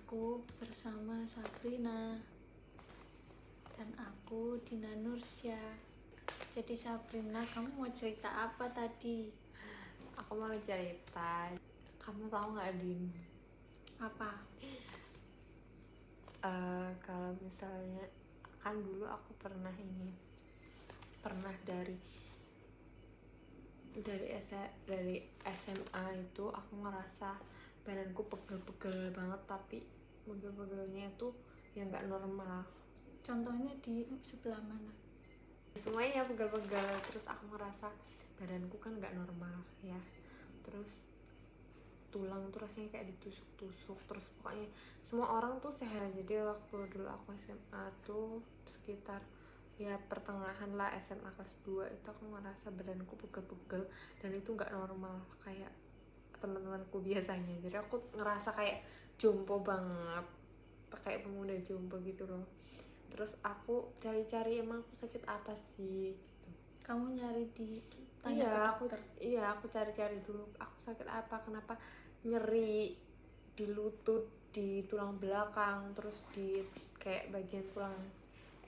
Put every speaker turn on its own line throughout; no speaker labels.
Aku bersama Sabrina dan aku Dina Nursya. Jadi Sabrina, kamu mau cerita apa tadi?
Aku mau cerita. Kamu tahu nggak, Din?
Apa?
Kalau misalnya kan dulu aku pernah dari SMA itu aku ngerasa badanku pegel-pegel banget, tapi pegel-pegelnya itu yang nggak normal.
Contohnya di sebelah mana?
Semuanya pegel-pegel, terus aku ngerasa badanku kan nggak normal ya. Terus tulang tuh rasanya kayak ditusuk-tusuk, terus pokoknya semua orang tuh sehat. Jadi waktu dulu aku SMA tuh sekitar ya pertengahan lah SMA kelas 2 itu aku ngerasa badanku pegel-pegel dan itu nggak normal kayak teman-temanku biasanya. Jadi aku ngerasa kayak jompo banget, kayak pemuda jompo gitu loh. Terus aku cari-cari emang aku sakit apa sih gitu.
Kamu nyari di tanya ke dokter?
Aku cari-cari dulu aku sakit apa, kenapa nyeri di lutut, di tulang belakang, terus di kayak bagian tulang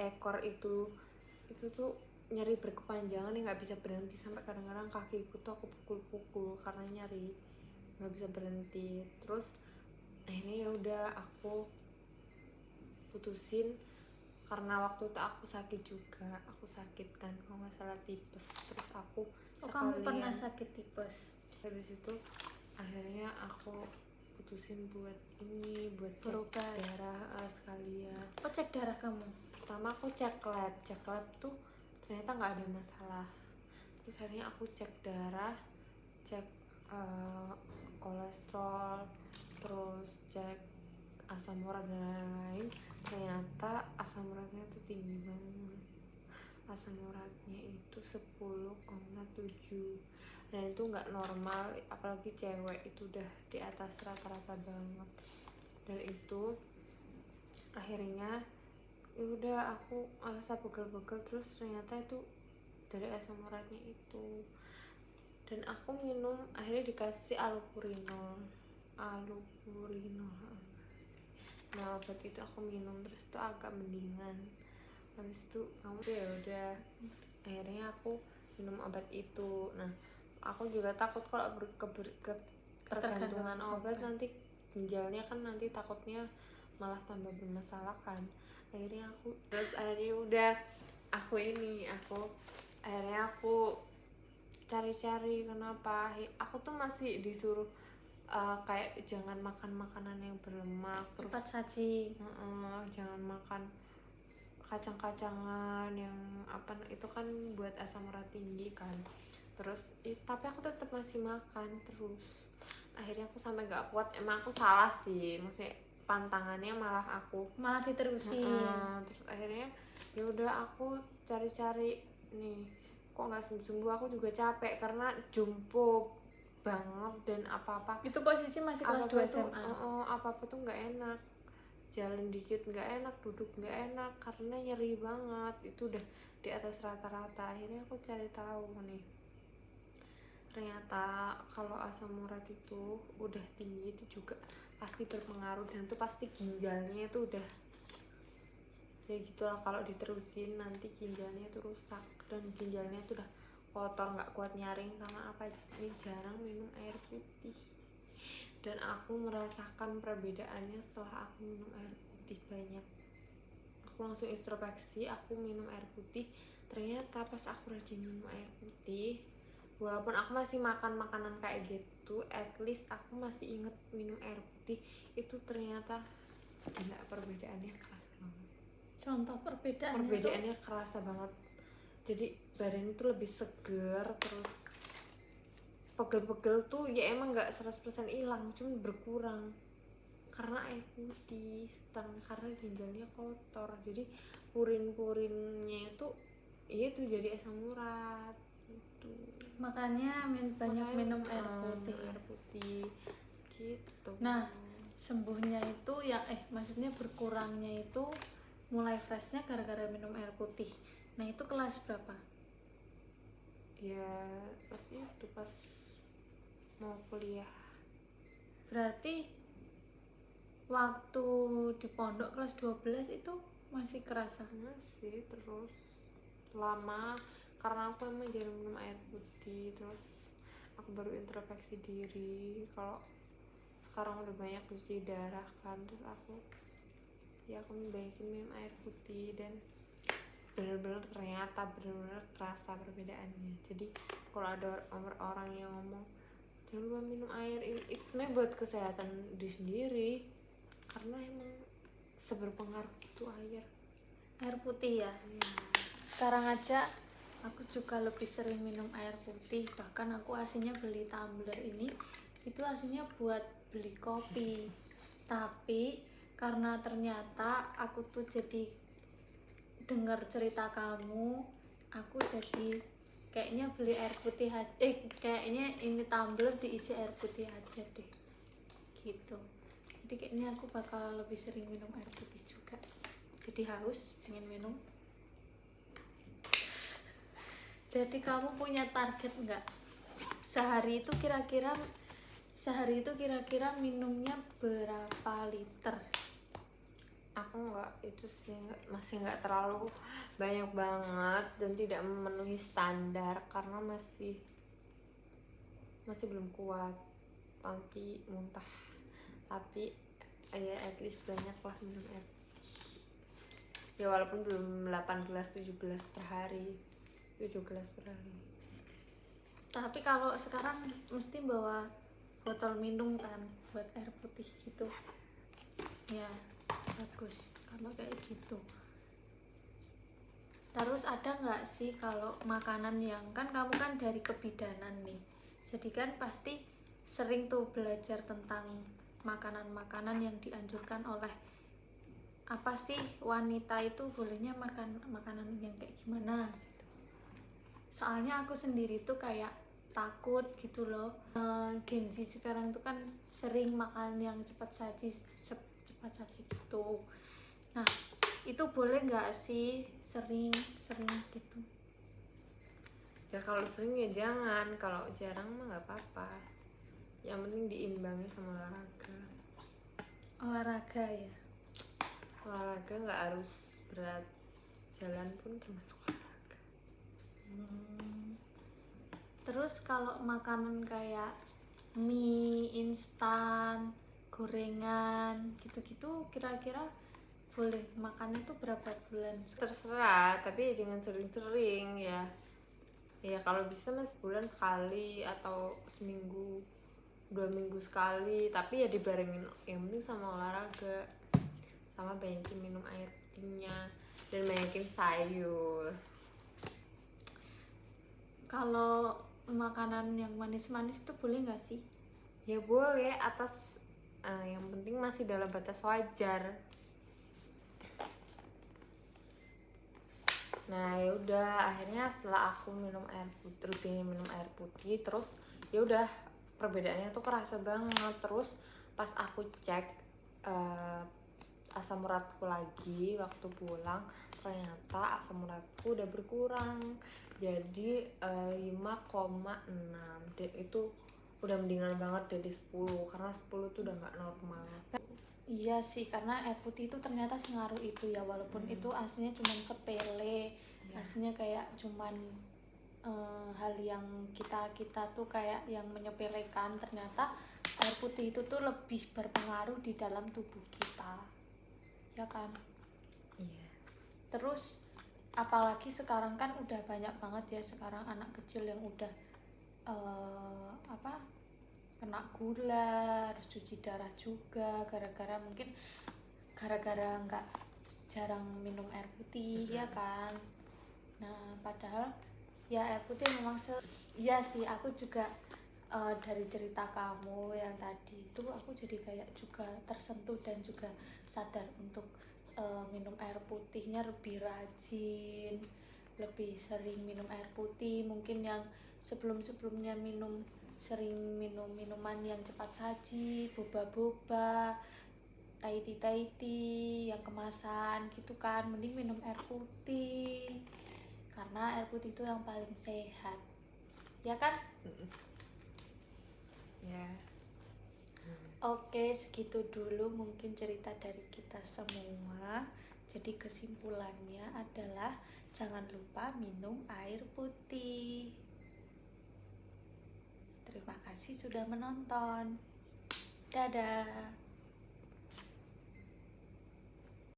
ekor itu tuh nyeri berkepanjangan yang nggak bisa berhenti, sampai kadang-kadang kakiku tuh aku pukul-pukul karena nyeri nggak bisa berhenti. Terus ini ya udah aku putusin karena waktu itu aku sakit juga, aku sakit kan kalau nggak salah tipes. Terus aku
Kamu pernah sakit tipes?
dari situ akhirnya aku putusin buat cek
Berobat.
darah sekalian.
Cek darah kamu?
Pertama aku cek lab tuh ternyata nggak ada masalah. Terus akhirnya aku cek darah, cek kolesterol, terus cek asam urat dan lain-lain. Ternyata asam uratnya tuh tinggi banget, asam uratnya itu 10,7 dan itu nggak normal, apalagi cewek itu udah di atas rata-rata banget. Dan itu akhirnya ya udah aku merasa pegel-pegel, terus ternyata itu dari asam uratnya itu. Dan aku minum, akhirnya dikasih allopurinol. Nah obat itu aku minum, terus itu agak mendingan. Habis itu kamu ya udah akhirnya aku minum obat itu. Nah aku juga takut kalau ketergantungan obat nanti ginjalnya kan nanti takutnya malah tambah bermasalah kan. Akhirnya aku akhirnya aku cari-cari kenapa aku tuh masih disuruh kayak jangan makan makanan yang berlemak,
cepat saji,
jangan makan kacang-kacangan yang apa itu kan buat asam urat tinggi kan. Terus tapi aku tetap masih makan terus. Akhirnya aku sampai nggak kuat, emang aku salah sih, maksudnya pantangannya malah diterusin. Terus akhirnya ya udah aku cari-cari nih, kok nggak sembuh-sembuh. Aku juga capek karena jumpo banget dan apa-apa
itu posisi masih kelas 2 SMA.
Apa-apa tuh nggak enak, jalan dikit nggak enak, duduk nggak enak karena nyeri banget, itu udah di atas rata-rata. Akhirnya aku cari tahu nih, ternyata kalau asam urat itu udah tinggi itu juga pasti berpengaruh, dan itu pasti ginjalnya itu udah ya gitulah, kalau diterusin nanti ginjalnya itu rusak dan ginjalnya itu udah kotor, nggak kuat nyaring. Sama apa ini, jarang minum air putih. Dan aku merasakan perbedaannya setelah aku minum air putih banyak. Aku langsung introspeksi, aku minum air putih. Ternyata pas aku rajin minum air putih, walaupun aku masih makan makanan kayak gitu, at least aku masih inget minum air putih. Itu ternyata gila, perbedaannya kerasa banget.
Contoh
perbedaannya kerasa banget. Jadi badan itu lebih seger, terus pegel-pegel tuh ya emang gak 100% hilang, cuma berkurang karena air putih, karena ginjalnya kotor. Jadi purin-purinnya itu jadi asam urat gitu.
Makanya banyak minum air putih
gitu.
Nah sembuhnya itu ya maksudnya berkurangnya itu mulai freshnya gara-gara minum air putih. Nah itu kelas berapa?
Ya pas itu, pas mau kuliah.
Berarti waktu di pondok kelas 12 itu masih kerasa?
Masih terus lama karena aku emang jarang minum air putih, terus aku baru introspeksi diri kalau sekarang udah banyak cuci darah kan, terus aku banyakin minum air putih dan bener-bener ternyata bener-bener kerasa perbedaannya. Jadi kalau ada orang yang ngomong jangan lupa minum air, itu sebenarnya buat kesehatan diri sendiri karena emang seberpengaruh itu
Air putih ya. Sekarang aja aku juga lebih sering minum air putih, bahkan aku aslinya beli tumbler ini itu aslinya buat beli kopi, tapi karena ternyata aku tuh jadi dengar cerita kamu, aku jadi kayaknya beli air putih aja, kayaknya ini tumbler diisi air putih aja deh gitu. Jadi kayaknya aku bakal lebih sering minum air putih juga, jadi haus pengen minum. Jadi kamu punya target nggak? Sehari itu kira-kira minumnya berapa liter?
Aku nggak, itu sih masih nggak terlalu banyak banget dan tidak memenuhi standar karena masih belum kuat, nanti muntah. Tapi ya at least banyak lah minum air ya, walaupun belum 8 gelas 7 gelas per hari, 7 gelas per hari.
Tapi kalau sekarang mesti bawa botol minum kan buat air putih gitu ya, bagus kalau kayak gitu. Terus ada nggak sih kalau makanan yang, kan kamu kan dari kebidanan nih, jadi kan pasti sering tuh belajar tentang makanan-makanan yang dianjurkan oleh apa sih wanita itu bolehnya makan makanan yang kayak gimana gitu. Soalnya aku sendiri tuh kayak takut gitu loh. Gen Z sekarang tuh kan sering makan yang cepat saji gitu. Nah, itu boleh nggak sih sering gitu?
Ya kalau sering ya jangan, kalau jarang mah nggak apa-apa. Yang penting diimbangi sama olahraga.
Olahraga ya.
Olahraga nggak harus berat, jalan pun termasuk olahraga.
Terus kalau makanan kayak mie instan, gorengan gitu-gitu, kira-kira boleh makannya tuh berapa bulan?
Terserah, tapi ya jangan sering-sering ya. Ya kalau bisa mas sebulan sekali atau seminggu 2 minggu sekali, tapi ya dibarengin yang penting sama olahraga, sama banyakin minum air putihnya dan banyakin sayur.
Kalau makanan yang manis-manis tuh boleh nggak sih?
Ya boleh, yang penting masih dalam batas wajar. Nah ya udah, akhirnya setelah aku rutin minum air putih, terus ya udah perbedaannya tuh kerasa banget. Terus pas aku cek asam uratku lagi waktu pulang, ternyata asam uratku udah berkurang jadi 5,6, dan itu udah mendingan banget dari 10, karena 10 tuh udah nggak normal.
Iya sih, karena air putih itu ternyata sengaruh itu ya, walaupun itu aslinya cuma sepele, aslinya kayak cuman hal yang kita tuh kayak yang menyepelekan, ternyata air putih itu tuh lebih berpengaruh di dalam tubuh kita, ya kan?
Iya.
Terus apalagi sekarang kan udah banyak banget ya sekarang anak kecil yang udah kena gula, harus cuci darah juga gara-gara nggak jarang minum air putih, ya kan? Nah padahal ya air putih memang ya sih, aku juga dari cerita kamu yang tadi itu aku jadi kayak juga tersentuh dan juga sadar untuk minum air putihnya lebih rajin, lebih sering minum air putih. Mungkin yang sebelumnya sering minum minuman yang cepat saji, boba-boba, taiti yang kemasan gitu kan, mending minum air putih karena air putih itu yang paling sehat, ya kan?
Ya.
Oke, segitu dulu mungkin cerita dari kita semua. Jadi kesimpulannya adalah jangan lupa minum air putih. Terima kasih sudah menonton. Dadah.